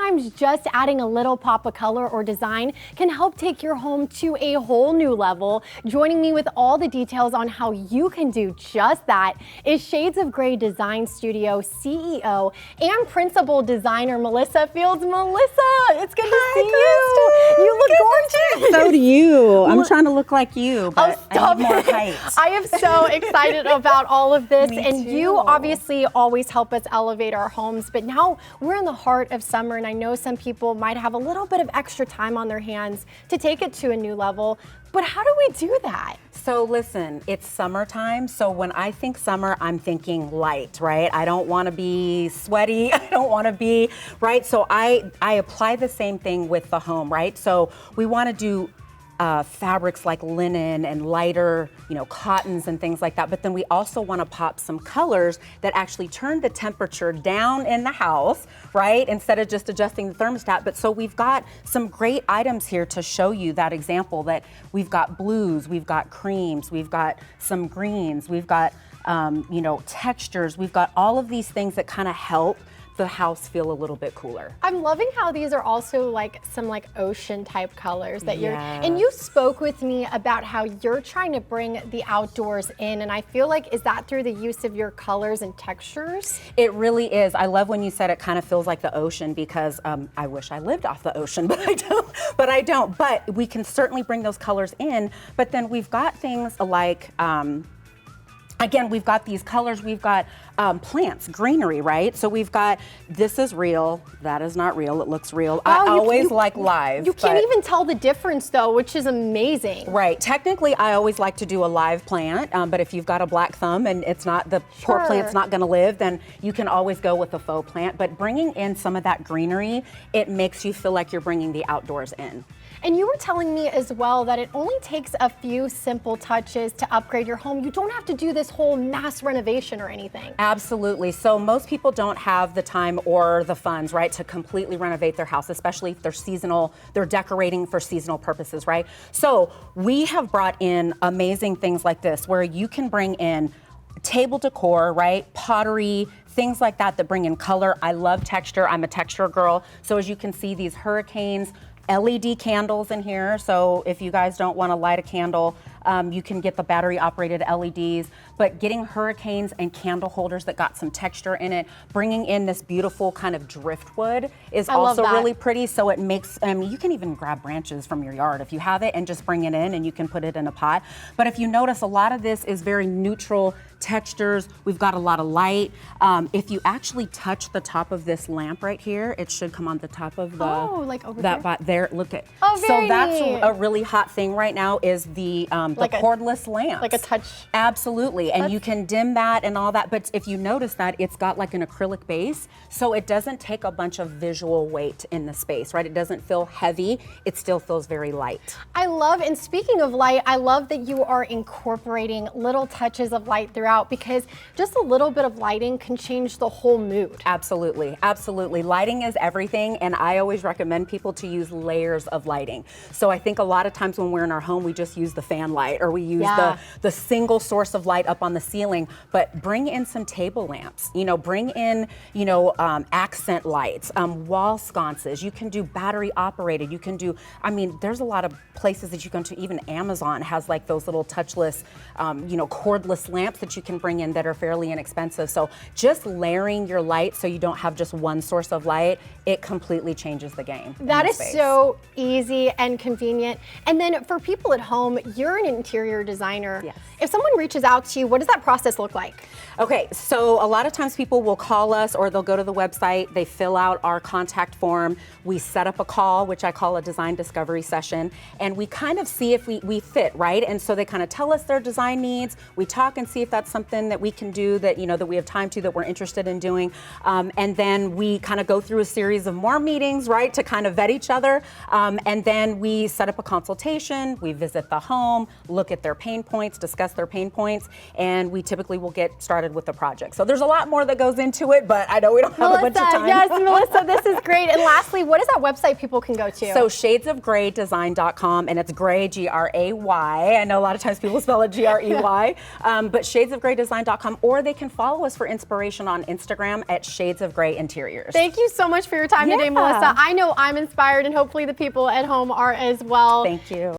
sometimes just adding a little pop of color or design can help take your home to a whole new level. Joining me with all the details on how you can do just that is Shades of Grey Design Studio CEO and Principal Designer Melissa Fields. Melissa, it's good to see you. You look gorgeous. So do you. I'm trying to look like you, but I need more height. I am so excited about all of this. And too. you obviously always help us elevate our homes, but now we're in the heart of summer, and I know some people might have a little bit of extra time on their hands to take it to a new level. But how do we do that? So listen, it's summertime. So when I think summer, I'm thinking light, right? I don't want to be sweaty. I don't want to be, right? So I apply the same thing with the home, right? So we want to do fabrics like linen and lighter, cottons and things like that. But then we also want to pop some colors that actually turn the temperature down in the house, right? Instead of just adjusting the thermostat. But so we've got some great items here to show you that example, that we've got blues, we've got creams, we've got some greens, we've got, textures. We've got all of these things that kind of help the house feel a little bit cooler. I'm loving how these are also some ocean type colors that and you spoke with me about how you're trying to bring the outdoors in, and I feel like, is that through the use of your colors and textures? It really is. I love when you said it kind of feels like the ocean, because I wish I lived off the ocean, but I don't. But we can certainly bring those colors in, but then we've got things like, again, we've got these colors, we've got plants, greenery, right? So we've got, this is real, that is not real, it looks real. I always like live. You can't even tell the difference though, which is amazing. Right, technically I always like to do a live plant, but if you've got a black thumb and it's not, the poor plant's not gonna live, then you can always go with a faux plant. But bringing in some of that greenery, it makes you feel like you're bringing the outdoors in. And you were telling me as well that it only takes a few simple touches to upgrade your home. You don't have to do this whole mass renovation or anything. Absolutely. So most people don't have the time or the funds, right, to completely renovate their house, especially if they're seasonal, they're decorating for seasonal purposes, right? So we have brought in amazing things like this, where you can bring in table decor, right, pottery, things like that bring in color. I love texture. I'm a texture girl. So as you can see, these hurricanes, LED candles in here, so if you guys don't want to light a candle, you can get the battery operated LEDs, but getting hurricanes and candle holders that got some texture in it, bringing in this beautiful kind of driftwood is also really pretty. So it makes, you can even grab branches from your yard if you have it and just bring it in, and you can put it in a pot. But if you notice, a lot of this is very neutral textures. We've got a lot of light. If you actually touch the top of this lamp right here, it should come on the top of the, over there. Look at, very that's neat. a really hot thing right now is the cordless lamps. Like a touch. Absolutely, and you can dim that and all that, but if you notice that, it's got like an acrylic base, so it doesn't take a bunch of visual weight in the space, right? It doesn't feel heavy, it still feels very light. I love, and speaking of light, I love that you are incorporating little touches of light throughout, because just a little bit of lighting can change the whole mood. Absolutely, absolutely. Lighting is everything, and I always recommend people to use layers of lighting. So I think a lot of times when we're in our home, we just use the fan light, or we use the single source of light up on the ceiling, but bring in some table lamps, bring in, accent lights, wall sconces. You can do battery operated. You can do, there's a lot of places that you can to, even Amazon has like those little touchless, cordless lamps that you can bring in that are fairly inexpensive. So just layering your light so you don't have just one source of light, it completely changes the game. That is so easy and convenient. And then for people at home, you're an interior designer. Yes. If someone reaches out to you, what does that process look like? Okay, so a lot of times people will call us, or they'll go to the website, they fill out our contact form, we set up a call, which I call a design discovery session, and we kind of see if we fit, right? And so they kind of tell us their design needs, we talk and see if that's something that we can do, that that we have time to, that we're interested in doing, and then we kind of go through a series of more meetings, right, to kind of vet each other, and then we set up a consultation, we visit the home, look at their pain points, discuss their pain points, and we typically will get started with the project. So there's a lot more that goes into it, but I know we don't have a bunch of time. Yes, Melissa, this is great. And lastly, what is that website people can go to? So shadesofgraydesign.com, and it's gray, G-R-A-Y. I know a lot of times people spell it G-R-E-Y, but shadesofgraydesign.com, or they can follow us for inspiration on Instagram at Shades of Gray Interiors. Thank you so much for your time today, Melissa. I know I'm inspired, and hopefully the people at home are as well. Thank you.